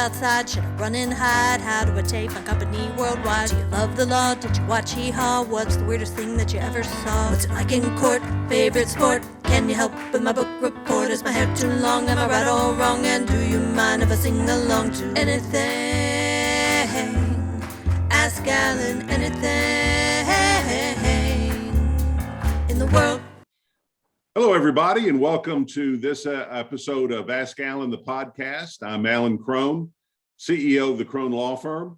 outside? Should I run and hide? How do I take my company worldwide? Do you love the law? Did you watch Hee-Haw? What's the weirdest thing that you ever saw? What's it like in court? Favorite sport? Can you help with my book report? Is my hair too long? Am I right or wrong? And do you mind if I sing along to anything? Ask Alan anything in the world. Hello, everybody, and welcome to this episode of Ask Alan, the podcast. I'm Alan Crone, CEO of the Crone Law Firm.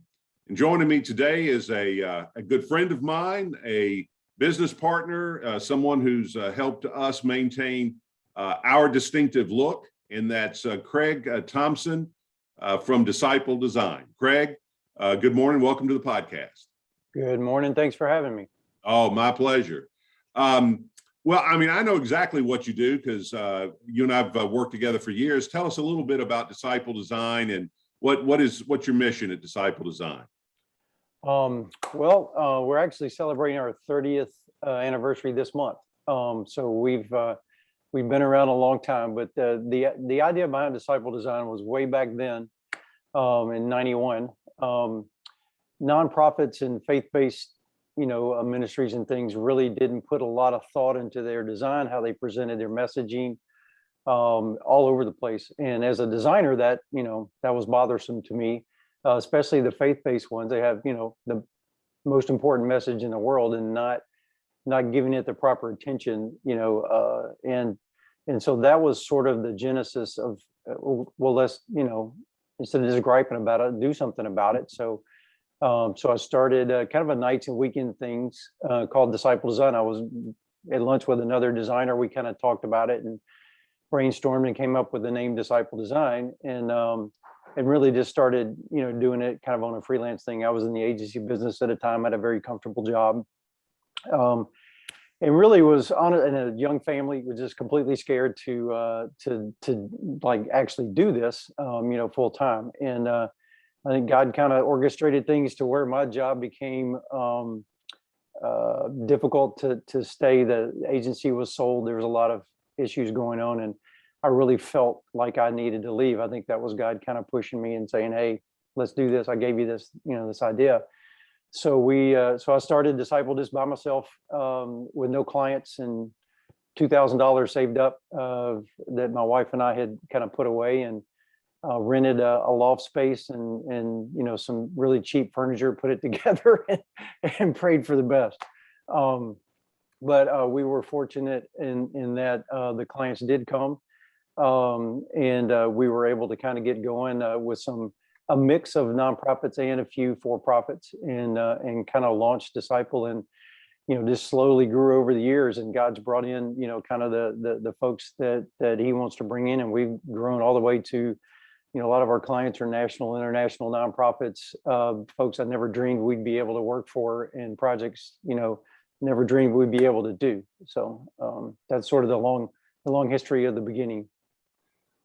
And joining me today is a good friend of mine, a business partner, someone who's helped us maintain our distinctive look, and that's Craig Thompson from Disciple Design. Craig, good morning. Welcome to the podcast. Good morning. Thanks for having me. Oh, my pleasure. Well, I mean, I know exactly what you do because you and I've worked together for years. Tell us a little bit about Disciple Design and what's your mission at Disciple Design? We're actually celebrating our 30th anniversary this month. So we've been around a long time, but the idea behind Disciple Design was way back then in '91. Nonprofits and faith-based ministries and things really didn't put a lot of thought into their design, how they presented their messaging, all over the place. And as a designer, that was bothersome to me, especially the faith-based ones. They have, the most important message in the world and not giving it the proper attention, and so that was sort of the genesis of, well, let's, instead of just griping about it, do something about it. So I started kind of a nights and weekend things called Disciple Design. I was at lunch with another designer. We kind of talked about it and brainstormed and came up with the name Disciple Design, and really just started, doing it kind of on a freelance thing. I was in the agency business at a time. I had a very comfortable job, and really was on in a young family. Was just completely scared to like actually do this, full time. And I think God kind of orchestrated things to where my job became difficult to stay. The agency was sold. There was a lot of issues going on, and I really felt like I needed to leave. I think that was God kind of pushing me and saying, "Hey, let's do this. I gave you this, this idea." So I started Disciple just by myself with no clients, and $2,000 saved up that my wife and I had kind of put away, and rented a loft space and some really cheap furniture, put it together and prayed for the best. But we were fortunate in that the clients did come, and we were able to kind of get going with a mix of nonprofits and a few for-profits, and kind of launched Disciple, and just slowly grew over the years. And God's brought in kind of the folks that He wants to bring in, and we've grown all the way to a lot of our clients are national, international nonprofits, folks I never dreamed we'd be able to work for, and projects, never dreamed we'd be able to do. So that's sort of the long history of the beginning.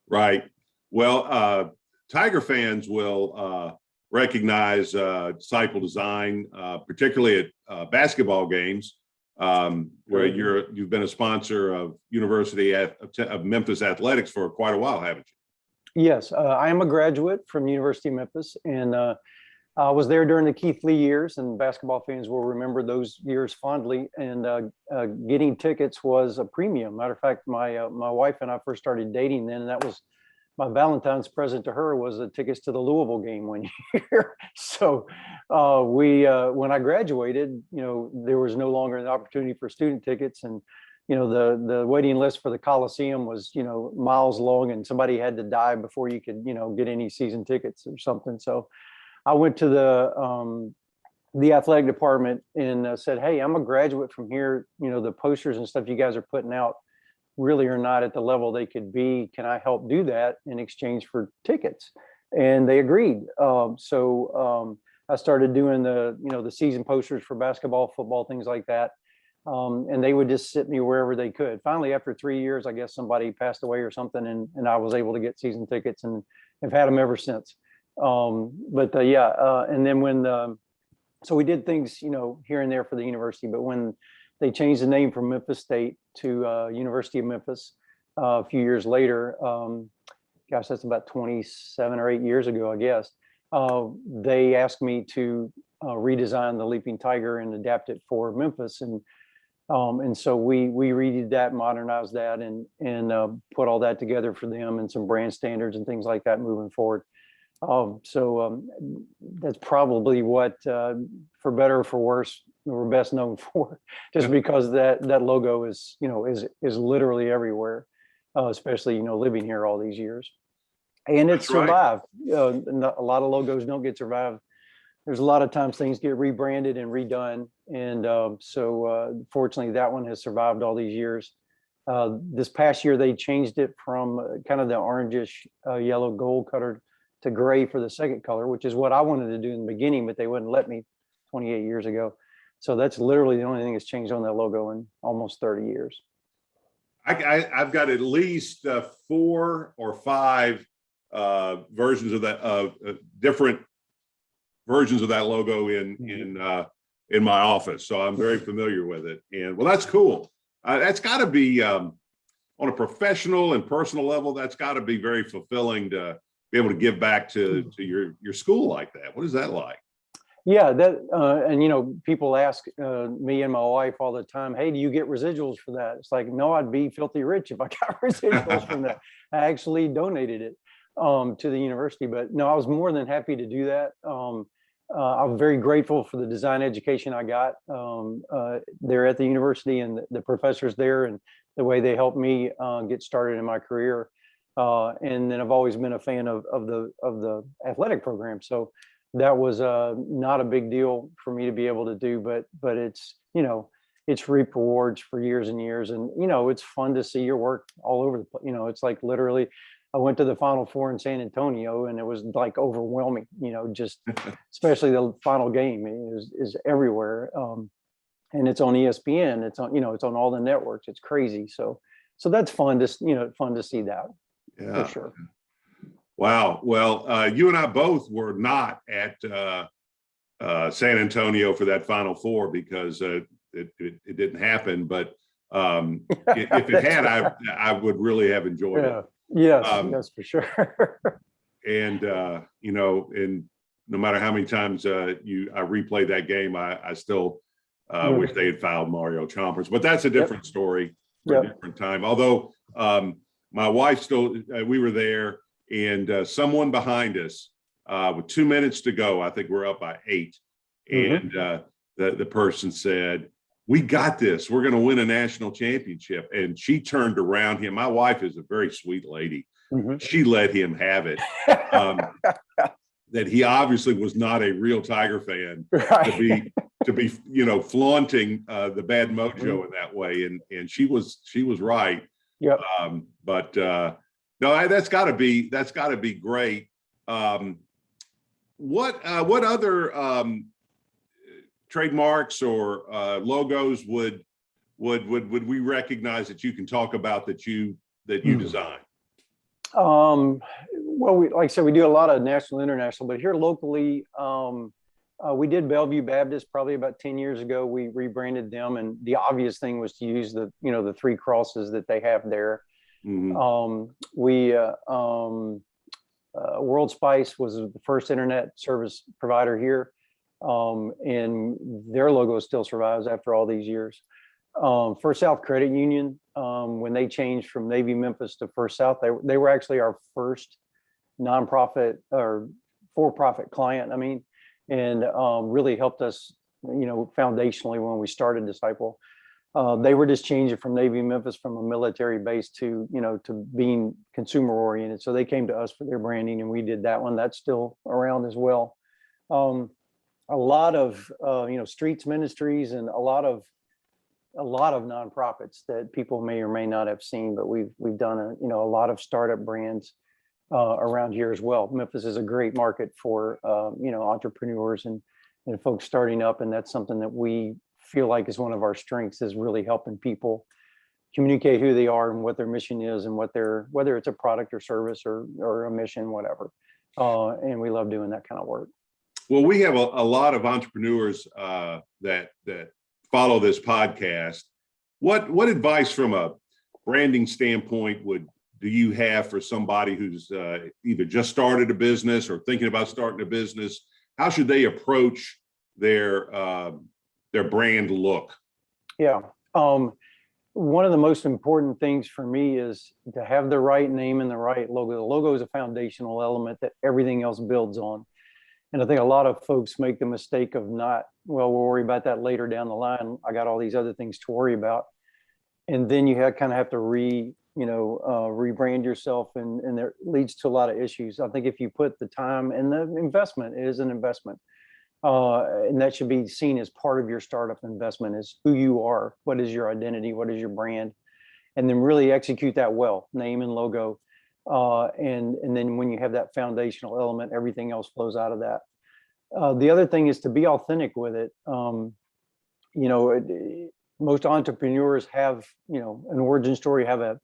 Right. Well, Tiger fans will recognize Disciple Design, particularly at basketball games, where you've been a sponsor of University of Memphis athletics for quite a while, haven't you? Yes, I am a graduate from University of Memphis, and I was there during the Keith Lee years, and basketball fans will remember those years fondly. And getting tickets was a premium. Matter of fact, my wife and I first started dating then, and that was my Valentine's present to her was the tickets to the Louisville game one year. So when I graduated, there was no longer an opportunity for student tickets, and the waiting list for the Coliseum was, miles long, and somebody had to die before you could, get any season tickets or something. So I went to the athletic department and said, "Hey, I'm a graduate from here. The posters and stuff you guys are putting out really are not at the level they could be. Can I help do that in exchange for tickets?" And they agreed. So I started doing the season posters for basketball, football, things like that. And they would just sit me wherever they could. Finally, after 3 years, I guess somebody passed away or something, and I was able to get season tickets, and have had them ever since. And then so we did things, here and there for the university, but when they changed the name from Memphis State to University of Memphis a few years later, gosh, that's about 27 or 8 years ago, I guess. They asked me to redesign the Leaping Tiger and adapt it for Memphis, and so we redid that, modernized that, and put all that together for them, and some brand standards and things like that moving forward. That's probably what, for better or for worse, we're best known for, just because that logo is literally everywhere, especially living here all these yees. And it's survived. A lot of logos don't get survived. There's a lot of times things get rebranded and redone, and fortunately that one has survived all these years. This past year they changed it from kind of the orangish yellow gold color to gray for the second color, which is what I wanted to do in the beginning, but they wouldn't let me 28 years ago. So that's literally the only thing that's changed on that logo in almost 30 years. I've got at least 4 or 5 versions of that, different versions of that logo in my office. So I'm very familiar with it. And well, that's cool. That's got to be on a professional and personal level. That's got to be very fulfilling to be able to give back to your school like that. What is that like? Yeah, and people ask me and my wife all the time, hey, do you get residuals for that? It's like, no, I'd be filthy rich if I got residuals from that. I actually donated it to the university, but no, I was more than happy to do that. I'm very grateful for the design education I got there at the university, and the professors there, and the way they helped me get started in my career. And then I've always been a fan of the athletic program. So that was not a big deal for me to be able to do, but it's, it's reaped rewards for years and years. And, it's fun to see your work all over the place. It's like literally, I went to the Final Four in San Antonio, and it was like overwhelming, just especially the final game is everywhere. And it's on ESPN, it's on, it's on all the networks. It's crazy. So that's fun to, fun to see that. Yeah. For sure. Wow. Well, you and I both were not at San Antonio for that Final Four because it didn't happen. But if it had, I would really have enjoyed it. Yes, yes, for sure. And and no matter how many times I replay that game, I still wish they had fouled Mario Chalmers. But that's a different story for a different time. Although my wife still, we were there. And someone behind us, with 2 minutes to go, I think we're up by 8. And the person said, "We got this. We're going to win a national championship." And she turned around him. My wife is a very sweet lady. She let him have it. That he obviously was not a real Tiger fan to be flaunting the bad mojo in that way. And she was right. Yep. No, that's got to be great. What other trademarks or logos would we recognize that you can talk about that you design? Well, like I said, we do a lot of national, international, but here locally, we did Bellevue Baptist probably about 10 years ago. We rebranded them, and the obvious thing was to use the 3 crosses that they have there. World Spice was the first internet service provider here, and their logo still survives after all these years. First South Credit Union, when they changed from Navy Memphis to First South, they were actually our first nonprofit or for-profit client. And really helped us, foundationally when we started Disciple. They were just changing from Navy Memphis from a military base to being consumer oriented. So they came to us for their branding, and we did that one. That's still around as well. A lot of streets ministries and a lot of nonprofits that people may or may not have seen, but we've done a lot of startup brands around here as well. Memphis is a great market for entrepreneurs and folks starting up, and that's something that we feel like is one of our strengths, is really helping people communicate who they are and what their mission is, and whether it's a product or service or a mission, whatever. And we love doing that kind of work. Well, we have a lot of entrepreneurs that follow this podcast. What advice from a branding standpoint would do you have for somebody who's either just started a business or thinking about starting a business? How should they approach their brand look? Yeah. One of the most important things for me is to have the right name and the right logo. The logo is a foundational element that everything else builds on. And I think a lot of folks make the mistake of not, well, we'll worry about that later down the line. I got all these other things to worry about. And then you kind of have to rebrand yourself, and that leads to a lot of issues. I think if you put the time, and the investment is an investment, and that should be seen as part of your startup investment, is who you are, what is your identity, what is your brand, and then really execute that well, name and logo. And then when you have that foundational element, everything else flows out of that. The other thing is to be authentic with it. Most entrepreneurs have, an origin story, have a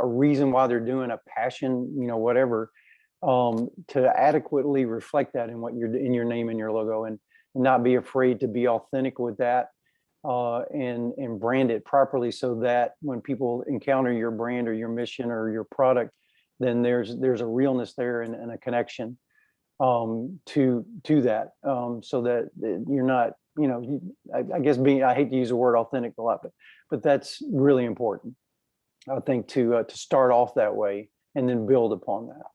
reason why they're doing, a passion, whatever, to adequately reflect that in what you're in your name and your logo, and not be afraid to be authentic with that, and brand it properly, so that when people encounter your brand or your mission or your product, then there's a realness there, and a connection to that, so that you're not, I guess I hate to use the word authentic a lot, but that's really important, I think, to start off that way and then build upon that.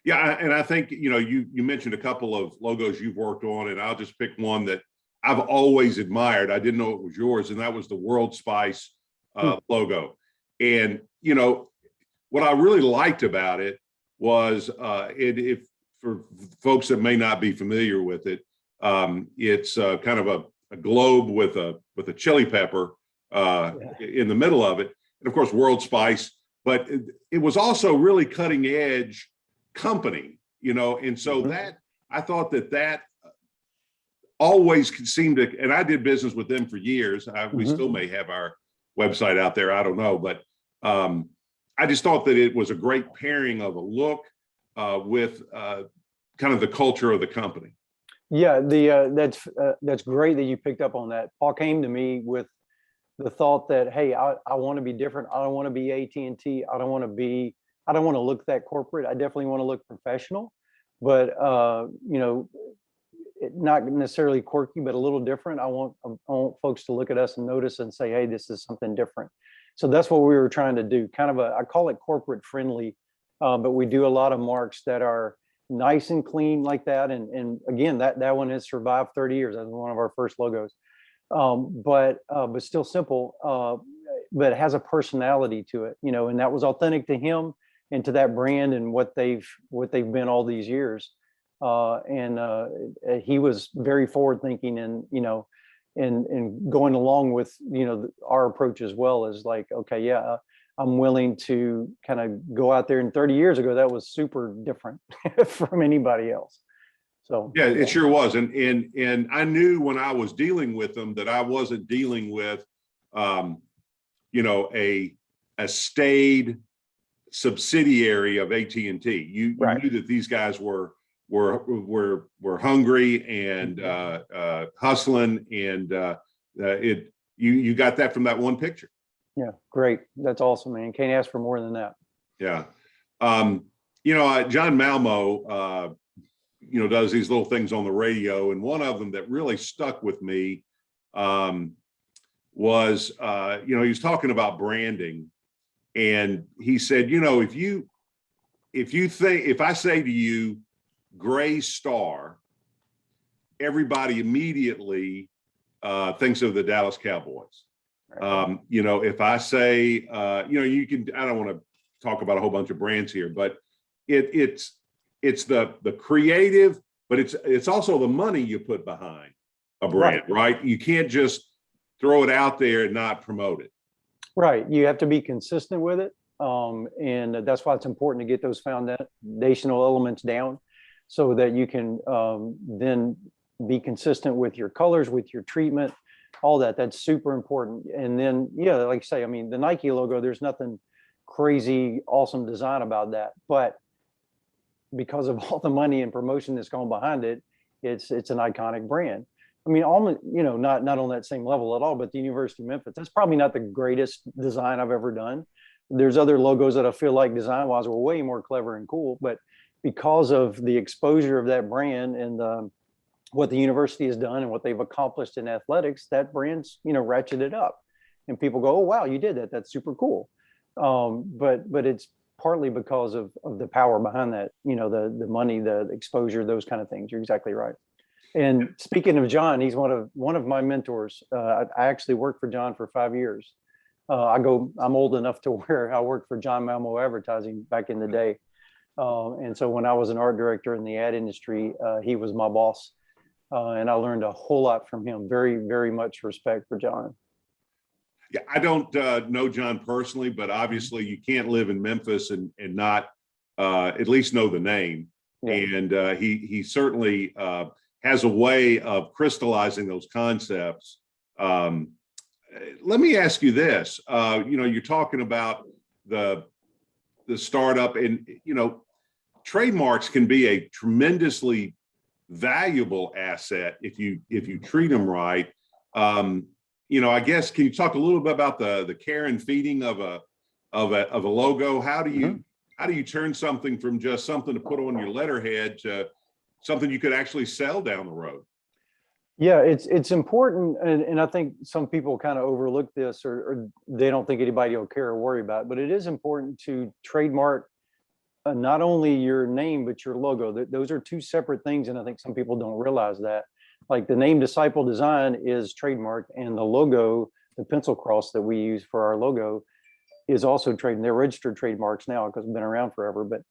Yeah, and I think, you mentioned a couple of logos you've worked on, and I'll just pick one that I've always admired. I didn't know it was yours, and that was the World Spice logo. And, what I really liked about it was, if for folks that may not be familiar with it, it's kind of a globe with a chili pepper in the middle of it, and of course World Spice. But it was also really cutting edge company, and so that I thought that always seemed to, and I did business with them for years. We still may have our website out there, I don't know, but I just thought that it was a great pairing of a look with kind of the culture of the company. Yeah, that's great that you picked up on that. Paul came to me with the thought that, hey, I want to be different. I don't want to be AT&T. I don't want to look that corporate. I definitely want to look professional, but not necessarily quirky, but a little different. I want folks to look at us and notice and say, hey, this is something different. So that's what we were trying to do. Kind of I call it corporate friendly, but we do a lot of marks that are nice and clean like that. And again, that one has survived 30 years. That was one of our first logos, but still simple, but it has a personality to it, and that was authentic to him and to that brand and what they've been all these years. And he was very forward thinking, and going along with, our approach as well, as like, okay, yeah, I'm willing to kind of go out there. And 30 years ago, that was super different from anybody else. So yeah, it sure was. And I knew when I was dealing with them that I wasn't dealing with, a staid subsidiary of AT&T. You right. knew that these guys were hungry and hustling, and you got that from that one picture. Yeah, great. That's awesome, man. Can't ask for more than that. Yeah. John Malmo, does these little things on the radio, and one of them that really stuck with me was, he was talking about branding, and he said, if I say to you, Gray Star, everybody immediately thinks of the Dallas Cowboys. If I say, I don't want to talk about a whole bunch of brands here, but it's the creative, but it's also the money you put behind a brand, right? You can't just throw it out there and not promote it. Right. You have to be consistent with it. And that's why it's important to get those foundational elements down, so that you can then be consistent with your colors, with your treatment, all that. That's super important. And then, yeah, like I say, I mean, the Nike logo, there's nothing crazy, awesome design about that. But because of all the money and promotion that's gone behind it, it's an iconic brand. I mean, almost, not on that same level at all, but the University of Memphis, that's probably not the greatest design I've ever done, There's other logos that I feel like design-wise were way more clever and cool, but because of the exposure of that brand and what the university has done and what they've accomplished in athletics, that brand's, ratcheted up, and people go, "Oh wow, you did that. That's super cool." But it's partly because of the power behind that, the money, the exposure, those kind of things. You're exactly right. And speaking of John, he's one of my mentors. I actually worked for John for 5 years. I'm old enough to where I worked for John Malmo Advertising back in the day. And so when I was an art director in the ad industry, he was my boss. And I learned a whole lot from him. Very, very much respect for John. Yeah, I don't know John personally, but obviously you can't live in Memphis and not at least know the name. Yeah. And he certainly has a way of crystallizing those concepts. Let me ask you this. You're talking about the startup, and trademarks can be a tremendously valuable asset if you treat them right. I guess, can you talk a little bit about the care and feeding of a logo? How do you turn something from just something to put on your letterhead to something you could actually sell down the road? Yeah, it's important, and I think some people kind of overlook this, or they don't think anybody will care or worry about it, but it is important to trademark not only your name but your logo. Those are two separate things, and I think some people don't realize that. Like the name Disciple Design is trademarked, and the logo, the pencil cross that we use for our logo, is also trademarked. They're registered trademarks now because they've been around forever, but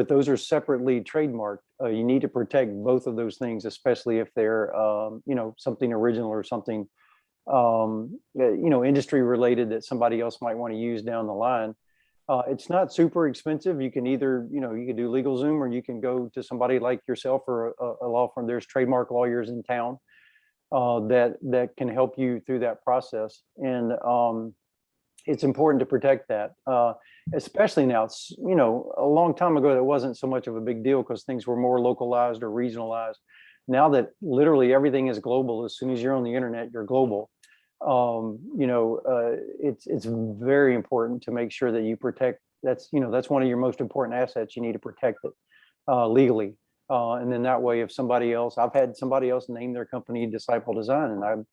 those are separately trademarked. You need to protect both of those things, especially if they're, something original or something, industry related that somebody else might want to use down the line. It's not super expensive. You can either, you can do LegalZoom, or you can go to somebody like yourself or a law firm. There's trademark lawyers in town that can help you through that process. And it's important to protect that, especially now. It's, a long time ago, that wasn't so much of a big deal because things were more localized or regionalized. Now that literally everything is global, as soon as you're on the internet, you're global. It's very important to make sure that you protect. That's one of your most important assets. You need to protect it legally. And then that way, if I've had somebody else name their company Disciple Design, and I've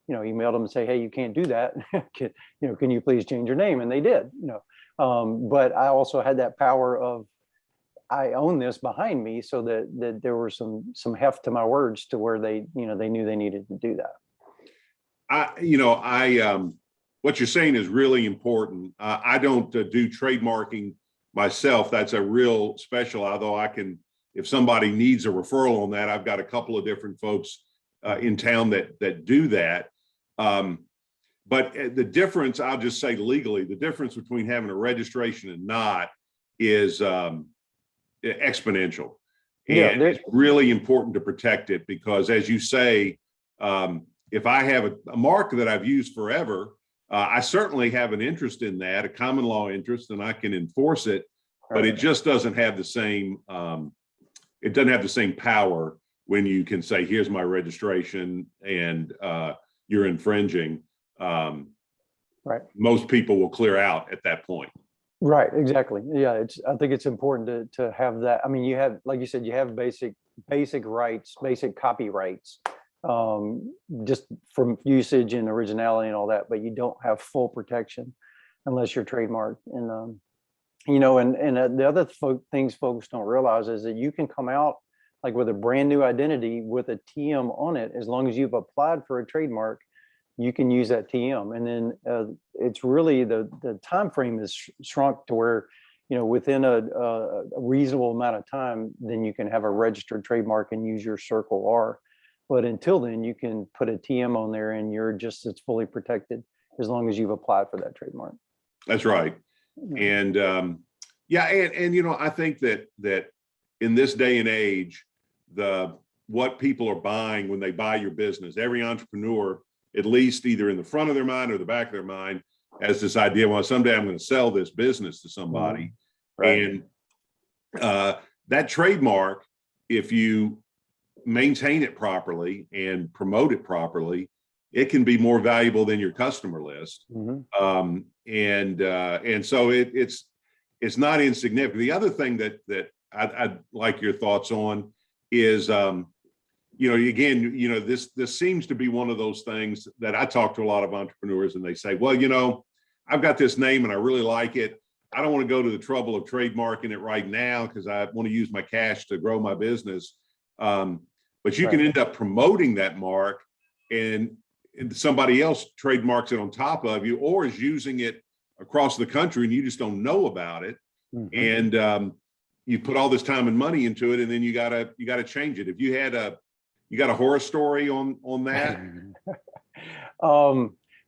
emailed them and say, "Hey, you can't do that. Can you please change your name?" And they did. But I also had that power of, I own this behind me, so that there were some heft to my words to where they knew they needed to do that. What you're saying is really important. I don't do trademarking myself. That's a real special, although I can, if somebody needs a referral on that, I've got a couple of different folks in town that do that. But the difference, I'll just say legally, the difference between having a registration and not is exponential. And it's really important to protect it because, as you say, if I have a mark that I've used forever, I certainly have an interest in that, a common law interest, and I can enforce it, but it just doesn't have the same, it doesn't have the same power when you can say, "Here's my registration," and you're infringing. Right. Most people will clear out at that point. Right. Exactly. Yeah. I think it's important to have that. I mean, you have, like you said, you have basic rights, basic copyrights, just from usage and originality and all that, but you don't have full protection unless you're trademarked. And, the other things folks don't realize is that you can come out like with a brand new identity with a TM on it. As long as you've applied for a trademark, you can use that TM. And then it's really the time frame is shrunk to where, within a reasonable amount of time, then you can have a registered trademark and use your Circle R. But until then, you can put a TM on there and it's fully protected as long as you've applied for that trademark. That's right. And I think that in this day and age, what people are buying when they buy your business, every entrepreneur, at least either in the front of their mind or the back of their mind, has this idea, well, someday I'm going to sell this business to somebody. Right. And that trademark, if you maintain it properly and promote it properly, it can be more valuable than your customer list. And so it's not insignificant. The other thing that I'd like your thoughts on is, this seems to be one of those things that I talk to a lot of entrepreneurs, and they say, well, I've got this name and I really like it. I don't want to go to the trouble of trademarking it right now because I want to use my cash to grow my business. But you can end up promoting that mark and somebody else trademarks it on top of you, or is using it across the country and you just don't know about it. And you put all this time and money into it, and then you gotta change it. If you got a horror story on that?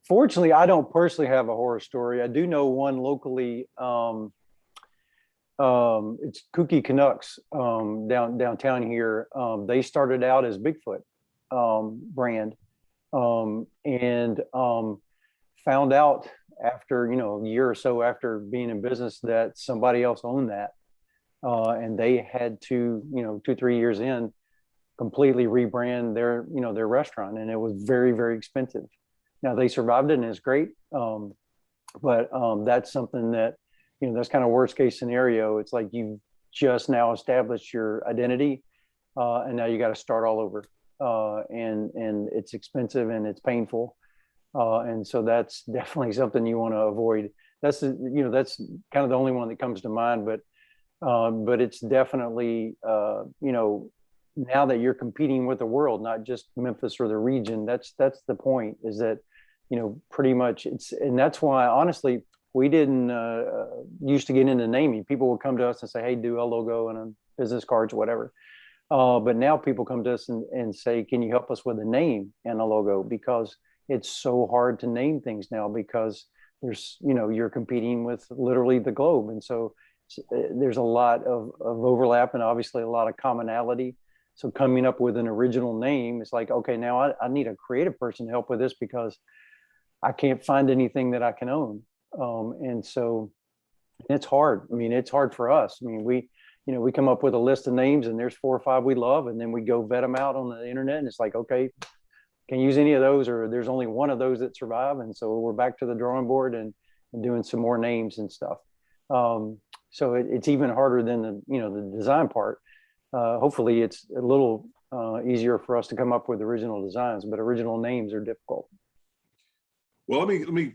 Fortunately, I don't personally have a horror story. I do know one locally. It's Kooky Canucks downtown here. They started out as Bigfoot brand, and found out after a year or so after being in business that somebody else owned that, and they had to 2-3 years in completely rebrand their restaurant, and it was very, very expensive. Now they survived it and it's great, but that's something that that's kind of worst case scenario. It's like you've just now established your identity, and now you got to start all over, and it's expensive and it's painful, and so that's definitely something you want to avoid. That's that's kind of the only one that comes to mind, but it's definitely now that you're competing with the world, not just Memphis or the region. That's the point, is that pretty much and that's why honestly we didn't used to get into naming. People would come to us and say, hey, do a logo and a business cards, whatever. But now people come to us and say, can you help us with a name and a logo? Because it's so hard to name things now, because there's, you're competing with literally the globe. And so there's a lot of overlap and obviously a lot of commonality. So coming up with an original name is like, okay, now I need a creative person to help with this because I can't find anything that I can own. And so it's hard. I mean, it's hard for us. I mean, we come up with a list of names and there's 4 or 5 we love, and then we go vet them out on the internet, and it's like, okay, can you use any of those, or there's only one of those that survive. And so we're back to the drawing board and doing some more names and stuff. So it's even harder than the design part. Hopefully it's a little easier for us to come up with original designs, but original names are difficult. Well, let me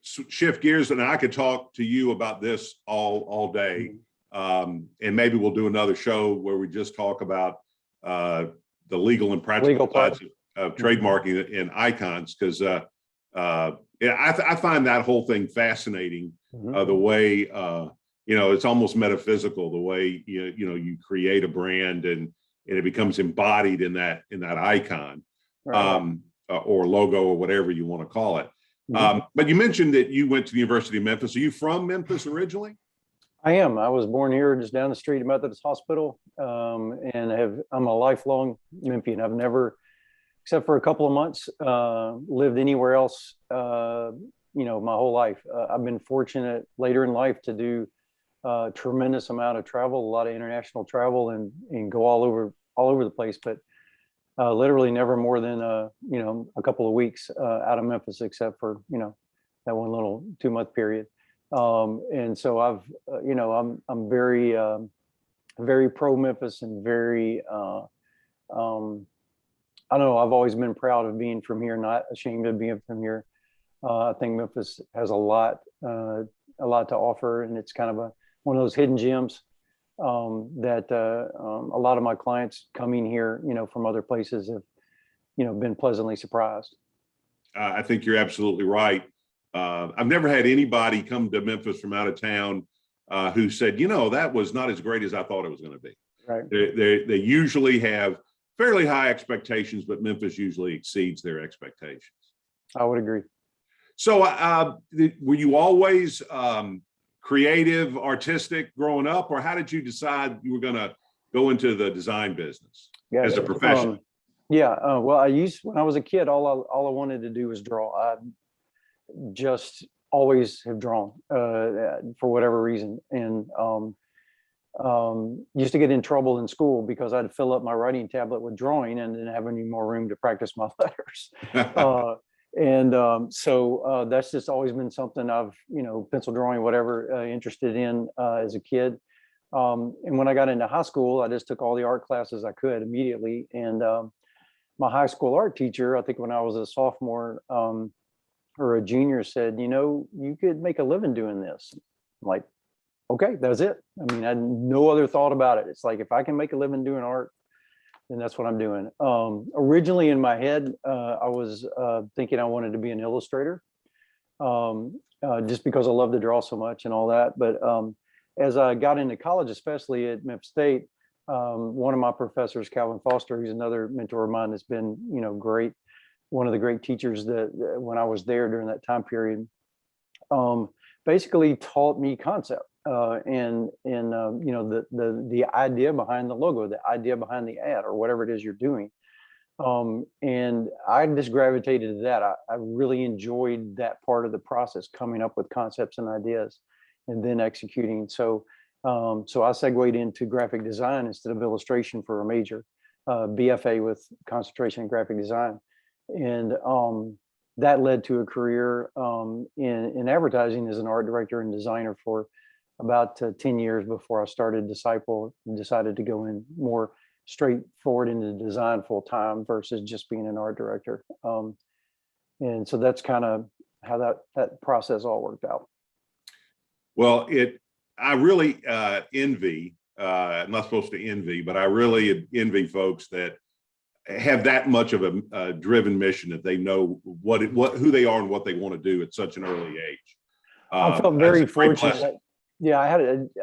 shift gears, and I could talk to you about this all day. And maybe we'll do another show where we just talk about the legal and practical sides of trademarking and icons, because I find that whole thing fascinating. The way it's almost metaphysical, the way you create a brand and it becomes embodied in that icon, right. Or logo, or whatever you want to call it. But you mentioned that you went to the University of Memphis. Are you from Memphis originally? I am. I was born here just down the street at Methodist Hospital, and I'm a lifelong Memphian. I've never, except for a couple of months, lived anywhere else, my whole life. I've been fortunate later in life to do a tremendous amount of travel, a lot of international travel, and go all over the place. But literally never more than a couple of weeks out of Memphis, except for that one little 2-month period. And so I'm very very pro Memphis, and very I don't know, I've always been proud of being from here, not ashamed of being from here. I think Memphis has a lot to offer, and it's kind of one of those hidden gems that a lot of my clients coming here, from other places have, been pleasantly surprised. I think you're absolutely right. I've never had anybody come to Memphis from out of town who said, that was not as great as I thought it was going to be. Right. They usually have fairly high expectations, but Memphis usually exceeds their expectations. I would agree. So were you always creative, artistic growing up, or how did you decide you were going to go into the design business as a profession? Well, when I was a kid, all I wanted to do was draw. I just always have drawn for whatever reason. And used to get in trouble in school because I'd fill up my writing tablet with drawing and didn't have any more room to practice my letters. So that's just always been something I've, pencil drawing, whatever, interested in as a kid. And when I got into high school, I just took all the art classes I could immediately. And my high school art teacher, I think when I was a sophomore or a junior, said, you could make a living doing this. I'm like, okay, that's it. I mean, I had no other thought about it. It's like, if I can make a living doing art, then that's what I'm doing. Originally in my head, I was thinking I wanted to be an illustrator, just because I love to draw so much and all that. But as I got into college, especially at Memphis State, one of my professors, Calvin Foster, who's another mentor of mine, has been, great. One of the great teachers that when I was there during that time period, basically taught me concept and the idea behind the logo, the idea behind the ad, or whatever it is you're doing. And I just gravitated to that. I really enjoyed that part of the process, coming up with concepts and ideas and then executing. So I segued into graphic design instead of illustration for a major, BFA with concentration in graphic design. And that led to a career in advertising as an art director and designer for about 10 years before I started Disciple and decided to go in more straightforward into design full time versus just being an art director. And so that's kind of how that process all worked out. Well, I really envy, I'm not supposed to envy, but I really envy folks that have that much of a driven mission, that they know who they are and what they want to do at such an early age. I felt very fortunate. Yeah,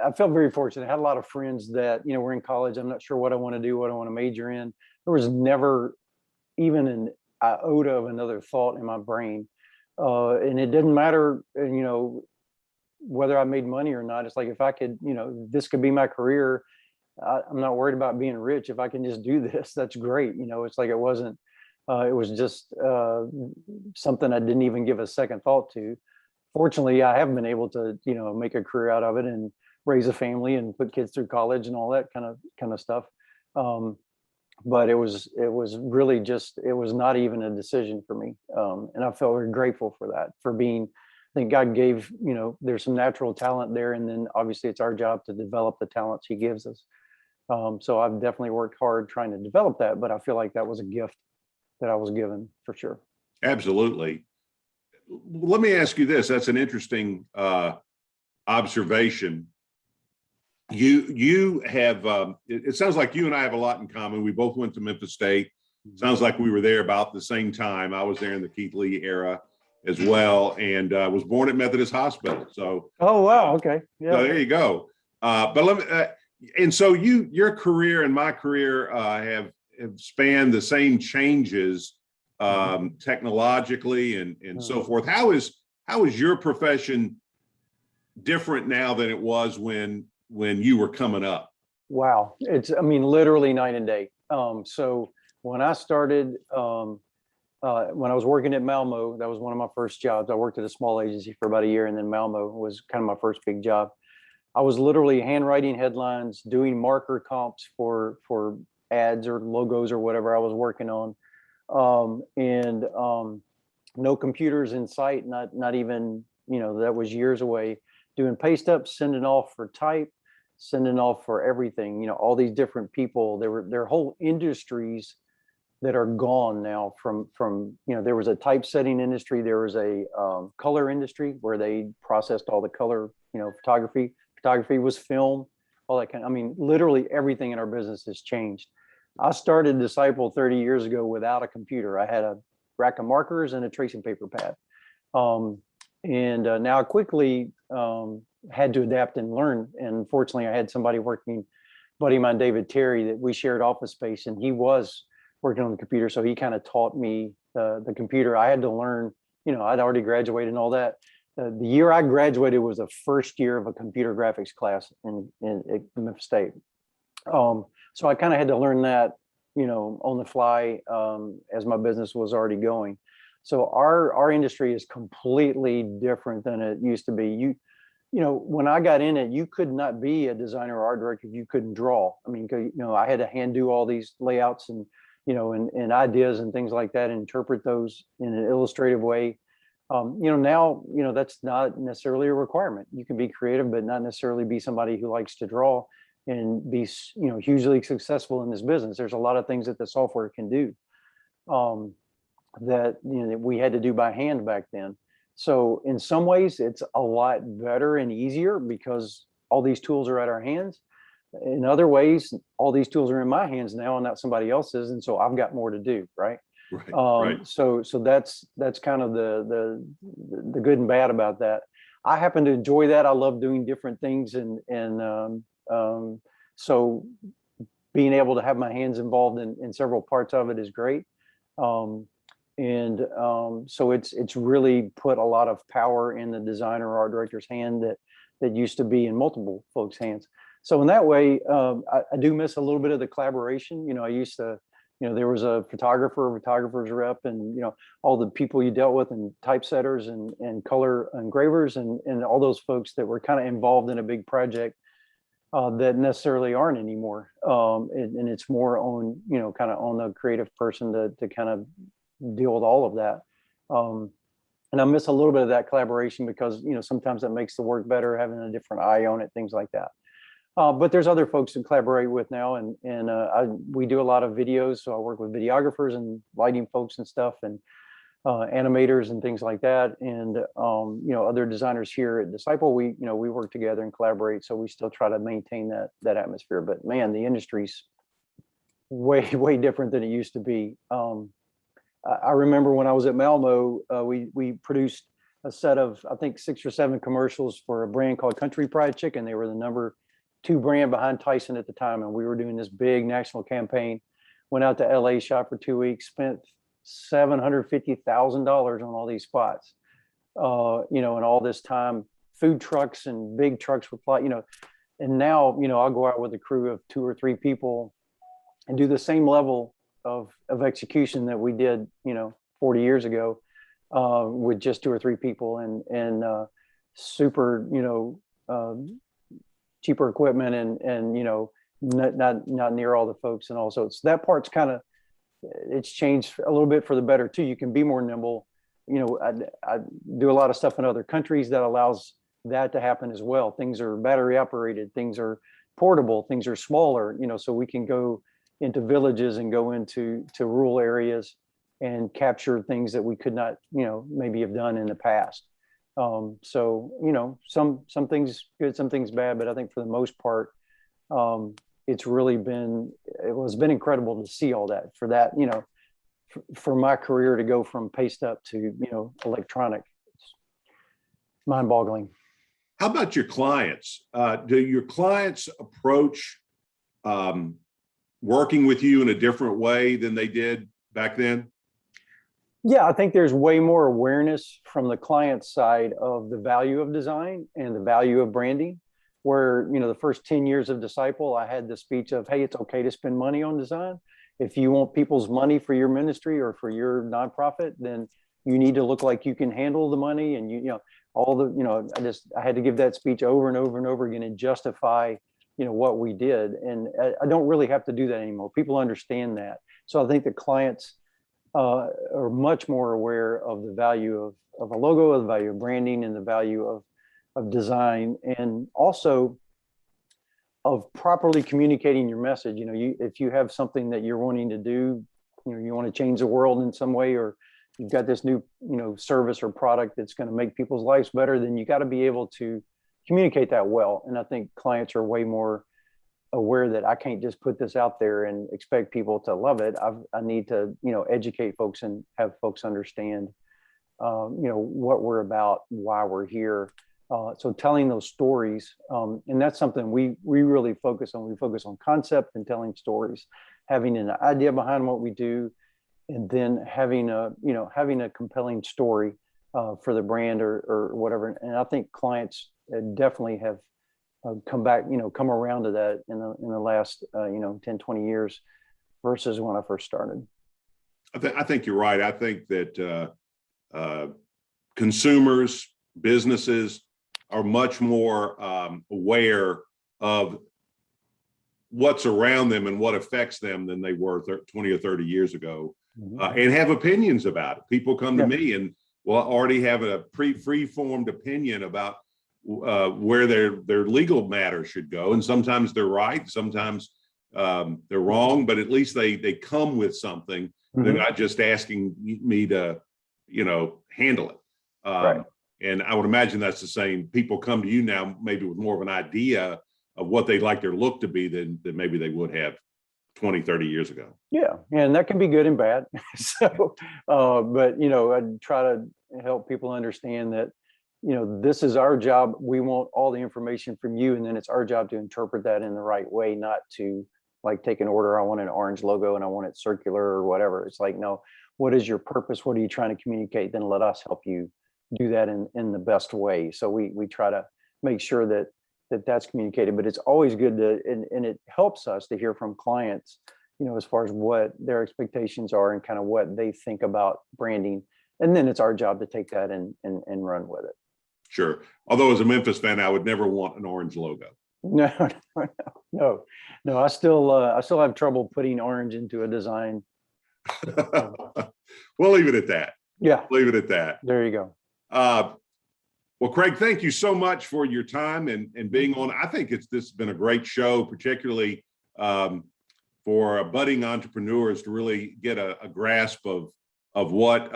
I felt very fortunate. I had a lot of friends that, were in college. I'm not sure what I want to do, what I want to major in. There was never even an iota of another thought in my brain. And it didn't matter, whether I made money or not. It's like, if I could, this could be my career. I'm not worried about being rich. If I can just do this, that's great. It's like, it wasn't, it was just something I didn't even give a second thought to. Fortunately, I have been able to, make a career out of it and raise a family and put kids through college and all that kind of stuff. But it was really just, it was not even a decision for me. And I felt very grateful for that, for being, I think God gave, there's some natural talent there. And then obviously it's our job to develop the talents he gives us. So I've definitely worked hard trying to develop that, but I feel like that was a gift that I was given for sure. Absolutely. Let me ask you this. That's an interesting observation. You have, it sounds like you and I have a lot in common. We both went to Memphis State. Sounds like we were there about the same time. I was there in the Keith Lee era as well, and was born at Methodist Hospital. So, oh wow, okay, yeah. So there you go. But let me, and so your career and my career have spanned the same changes technologically and so forth. How is your profession different now than it was when you were coming up? Wow, it's, literally night and day. So when I started, when I was working at Malmo, that was one of my first jobs. I worked at a small agency for about a year, and then Malmo was kind of my first big job. I was literally handwriting headlines, doing marker comps for ads or logos or whatever I was working on. And no computers in sight, not even, that was years away, doing paste ups, sending off for type, sending off for everything, all there different people. There are whole industries that are gone now from, there was a typesetting industry. There was a color industry where they processed all the color, photography. Photography was film, all that literally everything in our business has changed. I started Disciple 30 years ago without a computer. I had a rack of markers and a tracing paper pad. Now I quickly had to adapt and learn. And fortunately, I had somebody working, buddy of mine, David Terry, that we shared office space, and he was working on the computer. So he kind of taught me the computer. I had to learn, I'd already graduated and all that. The year I graduated was the first year of a computer graphics class in Memphis State. So I kind of had to learn that, on the fly as my business was already going. So our industry is completely different than it used to be. when I got in it, you could not be a designer or art director if you couldn't draw. I mean, I had to hand do all these layouts and, and ideas and things like that, and interpret those in an illustrative way. Now, that's not necessarily a requirement. You can be creative, but not necessarily be somebody who likes to draw and be, hugely successful in this business. There's a lot of things that the software can do that we had to do by hand back then. So in some ways, it's a lot better and easier because all these tools are at our hands. In other ways, all these tools are in my hands now and not somebody else's, and so I've got more to do, right? Right. So that's kind of the good and bad about that. I happen to enjoy that. I love doing different things, and so being able to have my hands involved in several parts of it is great. So it's really put a lot of power in the designer or art director's hand that used to be in multiple folks' hands. So in that way, I do miss a little bit of the collaboration. I used to, there was a photographer's rep, and, all the people you dealt with, and typesetters and color engravers and all those folks that were kind of involved in a big project that necessarily aren't anymore. And it's more on, kind of on the creative person to kind of deal with all of that. And I miss a little bit of that collaboration because, sometimes that makes the work better, having a different eye on it, things like that. But there's other folks to collaborate with now, and we do a lot of videos. So I work with videographers and lighting folks and stuff, and animators and things like that. And other designers here at Disciple, we work together and collaborate. So we still try to maintain that atmosphere. But man, the industry's way different than it used to be. I remember when I was at Malmo, we produced a set of, I think, 6 or 7 commercials for a brand called Country Fried Chicken. They were the number 2 brand behind Tyson at the time, and we were doing this big national campaign. Went out to LA, shot for 2 weeks, spent $750,000 on all these spots. And all this time, food trucks and big trucks would fly. And now, I'll go out with a crew of 2 or 3 people and do the same level of execution that we did, 40 years ago, with just 2 or 3 people and super, cheaper equipment and not near all the folks. And also it's that part's kind of, it's changed a little bit for the better too. You can be more nimble. I do a lot of stuff in other countries that allows that to happen as well. Things are battery operated, things are portable, things are smaller, so we can go into villages and go into rural areas and capture things that we could not, maybe have done in the past. So, some things good, some things bad, but I think for the most part, it's been incredible to see all that for that, for my career to go from paste up to, electronic. It's mind-boggling. How about your clients? Do your clients approach working with you in a different way than they did back then? Yeah, I think there's way more awareness from the client side of the value of design and the value of branding, where, the first 10 years of Disciple, I had the speech of, hey, it's okay to spend money on design. If you want people's money for your ministry or for your nonprofit, then you need to look like you can handle the money. And, I had to give that speech over and over and over again and justify, what we did. And I don't really have to do that anymore. People understand that. So I think the clients are much more aware of the value of a logo, of the value of branding, and the value of design, and also of properly communicating your message. If you have something that you're wanting to do, you want to change the world in some way, or you've got this new, service or product that's going to make people's lives better, then you got to be able to communicate that well. And I think clients are way more aware that I can't just put this out there and expect people to love it. I need to, educate folks and have folks understand, what we're about, why we're here. So telling those stories, and that's something we really focus on. We focus on concept and telling stories, having an idea behind what we do, and then having a compelling story for the brand or whatever. And I think clients definitely have come around to that in the last 10, 20 years versus when I first started. I think you're right. I think that consumers, businesses are much more aware of what's around them and what affects them than they were 20 or 30 years ago, and have opinions about it. People come to me and will already have a free-formed opinion about where their legal matter should go. And sometimes they're right, sometimes they're wrong, but at least they come with something. They're not just asking me to, handle it. Right. And I would imagine that's the same. People come to you now maybe with more of an idea of what they'd like their look to be than maybe they would have 20, 30 years ago. Yeah, and that can be good and bad. So, but I try to help people understand that, this is our job. We want all the information from you, and then it's our job to interpret that in the right way, not to like take an order. I want an orange logo and I want it circular or whatever. It's like, no, what is your purpose? What are you trying to communicate? Then let us help you do that in the best way. So we try to make sure that that's communicated, but it's always good to, and it helps us to hear from clients, as far as what their expectations are and kind of what they think about branding. And then it's our job to take that and run with it. Sure. Although as a Memphis fan, I would never want an orange logo. No. I still have trouble putting orange into a design. We'll leave it at that. Yeah. Leave it at that. There you go. Well, Craig, thank you so much for your time and being on. I think this has been a great show, particularly for budding entrepreneurs to really get a grasp of what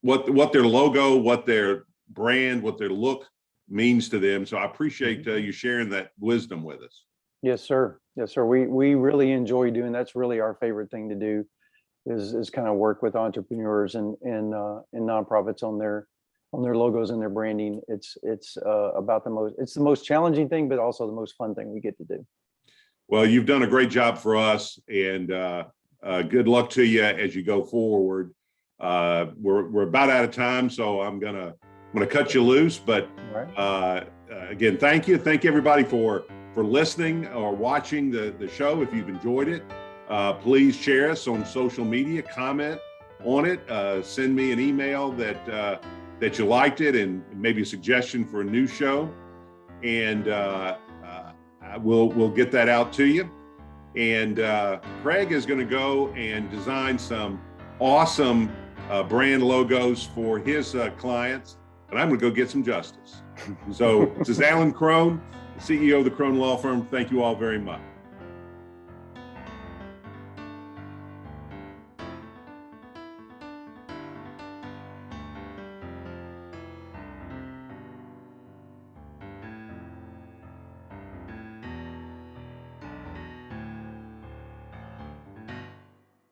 their logo, what their brand, what their look means to them. So I appreciate you sharing that wisdom with us. Yes, sir. Yes, sir. We really enjoy doing. That's really our favorite thing to do, is kind of work with entrepreneurs and nonprofits on their logos and their branding. It's about it's the most challenging thing, but also the most fun thing we get to do. Well, you've done a great job for us, and good luck to you as you go forward. We're about out of time, so I'm gonna cut you loose. But again, thank you everybody for listening or watching the show. If you've enjoyed it, please share us on social media, comment on it, send me an email that you liked it and maybe a suggestion for a new show, and we'll get that out to you. And Craig is going to go and design some awesome brand logos for his clients, and I'm going to go get some justice. So this is Alan Crone, the CEO of the Crone Law Firm. Thank you all very much.